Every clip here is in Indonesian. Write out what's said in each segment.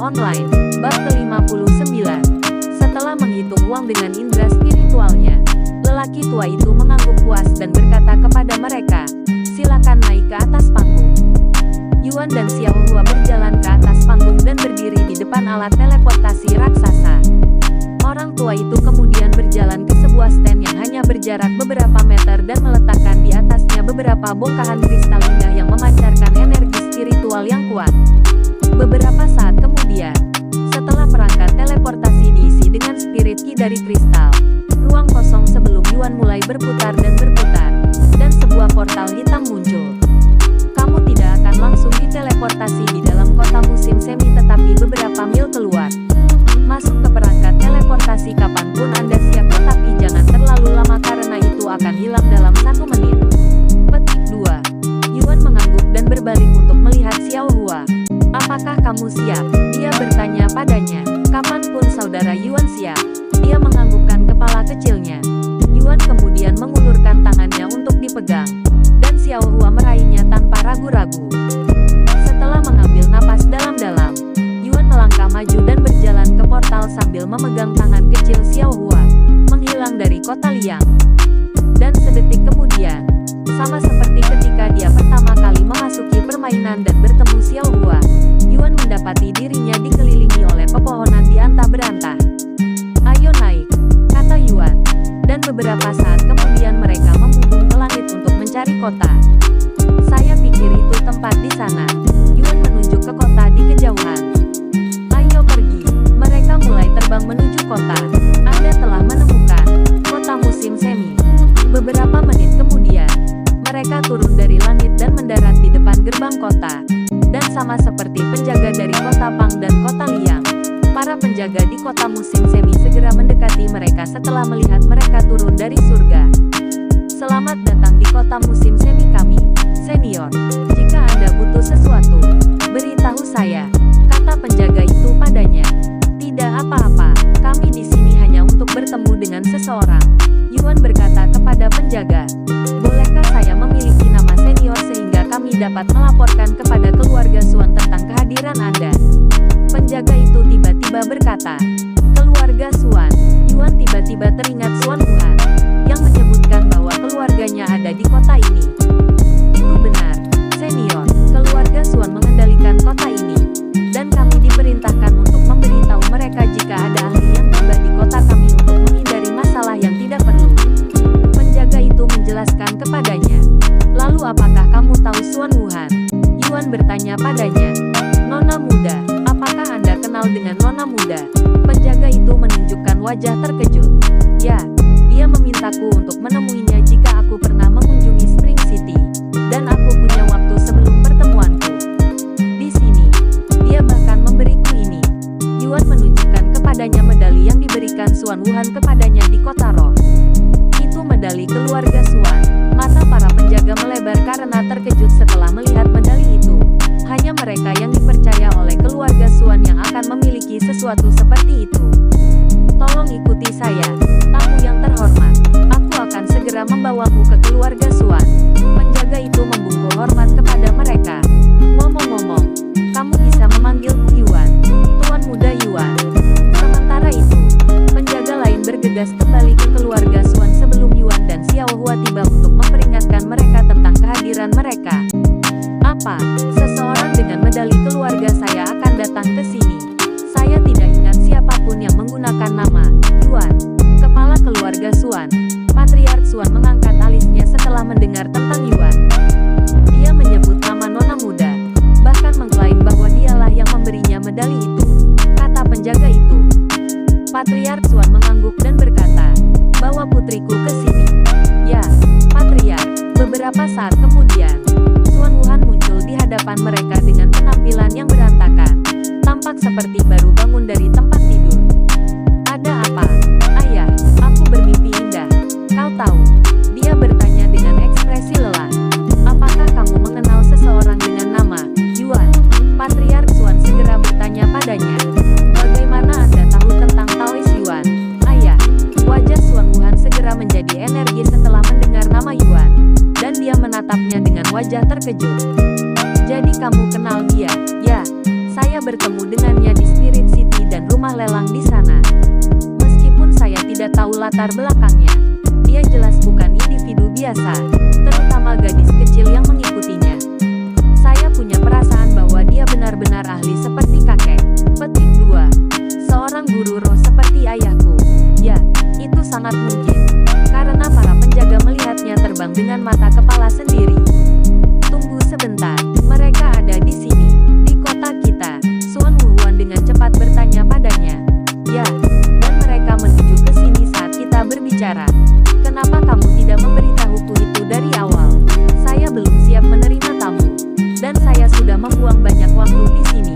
online, bab ke-59. Setelah menghitung uang dengan indera spiritualnya, lelaki tua itu mengangguk puas dan berkata kepada mereka, "Silakan naik ke atas panggung." Yuan dan Xiao Hua berjalan ke atas panggung dan berdiri di depan alat teleportasi raksasa. Orang tua itu kemudian berjalan ke sebuah stand yang hanya berjarak beberapa meter dan meletakkan di atasnya beberapa bongkahan kristal indah yang memancarkan energi spiritual yang kuat. Beberapa saat kemudian, setelah perangkat teleportasi diisi dengan spirit ki dari kristal, ruang kosong sebelum Yuan mulai berputar dan berputar, dan sebuah portal hitam muncul. Kamu tidak akan langsung diteleportasi di dalam kota musim semi tetapi beberapa mil keluar. Masuk ke perangkat teleportasi kapanpun Anda siap, tetapi jangan terlalu lama karena itu akan hilang dalam 1 menit. Petik 2. Yuan mengangguk dan berbalik untuk melihat Xiao Hua. "Apakah kamu siap?" dia bertanya padanya. "Kapanpun saudara Yuan siap." Dia menganggukkan kepala kecilnya. Yuan kemudian mengulurkan tangannya untuk dipegang, dan Xiao Hua meraihnya tanpa ragu-ragu. Setelah mengambil napas dalam-dalam, Yuan melangkah maju dan berjalan ke portal sambil memegang tangan kecil Xiao Hua, menghilang dari kota liang. Dan sedetik kemudian, sama seperti ketika dia pertama kali memasuki permainan dan bertemu Xiao Hua, Yuan mendapati dirinya dikelilingi oleh pepohonan di antah berantah. "Ayo naik," kata Yuan. Dan beberapa saat kemudian mereka membumbung ke langit untuk mencari kota. "Saya pikir itu tempat di sana." Yuan menunjuk ke kota di kejauhan. "Ayo pergi." Mereka mulai terbang menuju kota. "Anda telah menemukan kota musim semi." Beberapa menit kemudian, mereka turun dari langit dan mendarat di depan gerbang kota. Dan sama seperti penjaga dari kota Pang dan kota Liang, para penjaga di kota musim semi segera mendekati mereka setelah melihat mereka turun dari surga. "Selamat datang di kota musim semi kami, senior. Jika Anda butuh sesuatu, beritahu saya," kata penjaga itu padanya. "Tidak apa-apa, kami di sini hanya untuk bertemu dengan seseorang." Yuan berkata kepada penjaga, "Bolehkah saya memiliki nama senior sehingga kami dapat melaporkan kepada keluarga Suan tentang kehadiran Anda?" Penjaga itu tiba-tiba berkata, "Keluarga Suan." Yuan tiba-tiba teringat Suan Wuhan, yang menyebutkan bahwa keluarganya ada di kota ini. "Itu benar, senior. Keluarga Suan mengendalikan kota ini, dan kami diperintahkan untuk memberitahu mereka jika ada ahli yang tiba di kota kami untuk menghindari masalah yang tidak perlu." Penjaga itu menjelaskan kepadanya. "Lalu apakah kamu tahu Suan Wuhan?" Yuan bertanya padanya. "Nona muda, apakah Anda kenal dengan Nona muda?" Penjaga itu menunjukkan wajah terkejut. "Ya, dia memintaku untuk menemuinya jika aku pernah mengunjungi Spring City, dan aku punya waktu sebelum pertemuanku. Di sini, dia bahkan memberiku ini." Yuan menunjukkan kepadanya medali yang diberikan Suan Wuhan kepadanya di kota roh. "Itu medali keluarga Suan." Mata para penjaga melebar karena terkejut setelah melihat medali itu. Hanya mereka yang dipercaya oleh keluarga Suan yang akan memiliki sesuatu seperti itu. "Tolong ikuti saya, tamu yang terhormat. Aku akan segera membawamu ke keluarga Suan." Penjaga itu membungkuk hormat kepada mereka. "Ngomong-ngomong, kamu bisa memanggilku Yuan, Tuan Muda Yuan." Sementara itu, penjaga lain bergegas kembali ke keluarga Suan sebelum Yuan dan Xiao Hua tiba untuk memperingatkan mereka tentang kehadiran mereka. "Apa? Seseorang dengan medali keluarga saya akan datang ke sini. Saya tidak ingat siapapun yang menggunakan nama Yuan." Kepala keluarga Suan, Patriark Suan, mengangkat alisnya setelah mendengar tentang Yuan. Dia menyebut nama Nona muda, bahkan mengklaim bahwa dialah yang memberinya medali itu, kata penjaga itu. Patriark Suan mengangguk dan berkata, "Bawa putriku ke sini." "Ya, Patriark." Beberapa saat kemudian, Suan Wuhan muncul di hadapan mereka dengan penampilan yang berantakan, tampak seperti baru bangun dari tempat tidur. "Ada apa, Ayah? Aku bermimpi indah." "Kau tahu?" dia bertanya dengan ekspresi lelah. "Apakah kamu mengenal seseorang dengan nama Yuan?" Patriark Suan segera bertanya padanya. "Bagaimana Anda tahu tentang Taois Yuan, Ayah?" Wajah Suan Wuhan segera menjadi energi setelah mendengar nama Yuan, dan dia menatapnya dengan wajah terkejut. "Jadi kamu kenal dia?" "Ya, Saya bertemu dengannya di Spirit City dan rumah lelang di sana. Meskipun saya tidak tahu latar belakangnya, dia jelas bukan individu biasa, terutama gadis kecil yang mengikutinya. Saya punya perasaan bahwa dia benar-benar ahli seperti kakek. Petik 2. Seorang guru roh seperti ayahku. Ya, itu sangat mungkin, karena para penjaga melihatnya terbang dengan mata kepala sendiri. Tunggu sebentar, mereka ada di sini, di kota kita. Suan Wuhuan dengan cepat bertanya padanya. Ya, dan mereka menuju ke sini saat kita berbicara. Kenapa kamu tidak memberitahuku itu dari awal? Saya belum siap menerima tamu, dan saya sudah membuang banyak waktu di sini.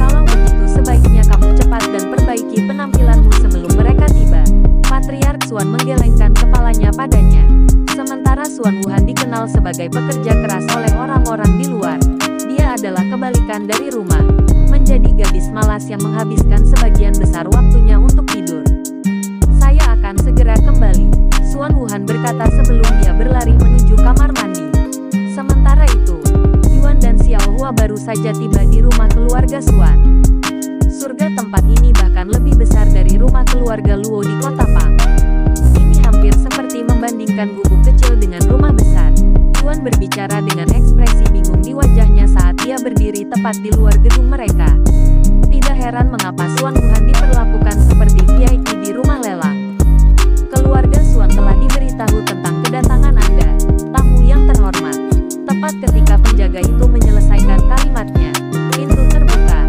Kalau begitu sebaiknya kamu cepat dan perbaiki penampilanmu sebelum mereka tiba. Patriark Suan menggelengkan kepalanya padanya. Sementara Suan Wuhan dikenal sebagai pekerja keras oleh orang-orang di luar, dia adalah kebalikan dari rumah, menjadi gadis malas yang menghabiskan sebagian besar waktunya untuk tidur. Saya akan segera kembali, Suan Wuhan berkata sebelum dia berlari menuju kamar mandi. Sementara itu, Yuan dan Xiao Hua baru saja tiba di rumah keluarga Suan. Surga tempat ini bahkan lebih besar dari rumah keluarga Luo di kota Pang. Ini hampir seperti membandingkan gubuk kecil dengan rumah besar. Yuan berbicara dengan ekspresi bingung di wajahnya saat dia berdiri tepat di luar gedung mereka. Tidak heran mengapa Suan Wuhan diperlakukan seperti VIP di rumah lelang. Keluarga Suan telah diberitahu tentang kedatangan Anda, tamu yang terhormat. Tepat ketika penjaga itu menyelesaikan kalimatnya, pintu terbuka,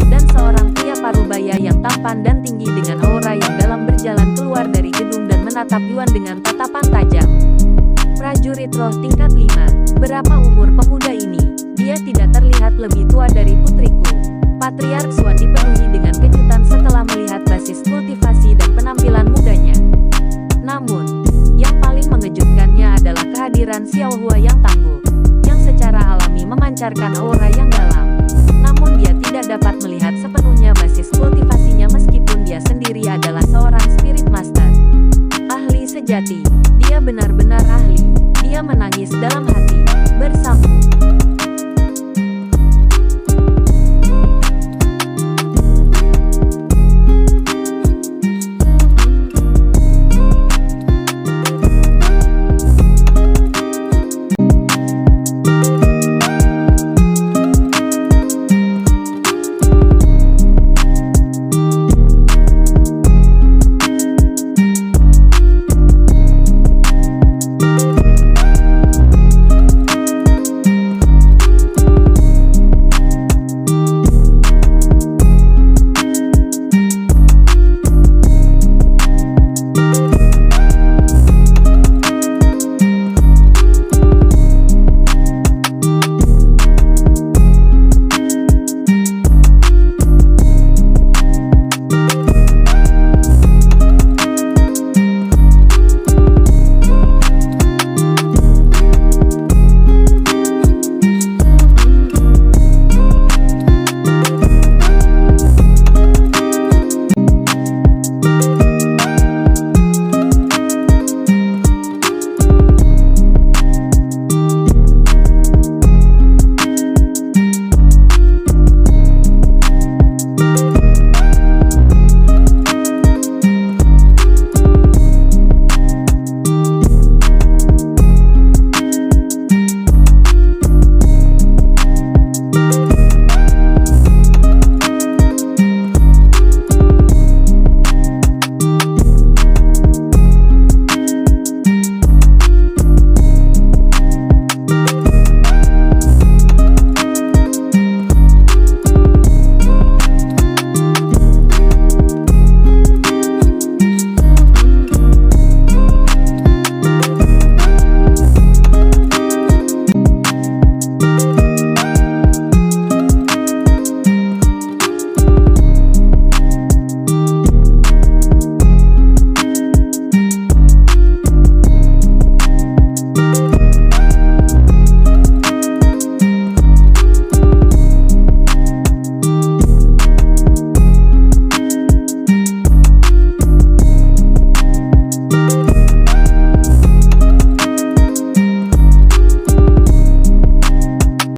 dan seorang pria parubaya yang tampan dan tinggi dengan aura yang dalam berjalan keluar dari gedung dan menatap Yuan dengan tatapan tajam. Prajurit roh tingkat 5, berapa umur pemuda ini? Dia tidak terlihat lebih tua dari putriku. Patriark Suan dipenuhi dengan kejutan setelah melihat basis kultivasi dan penampilan mudanya. Namun, yang paling mengejutkannya adalah kehadiran Xiao Hua yang tangguh, yang secara alami memancarkan aura yang dalam. Namun dia tidak dapat melihat seperti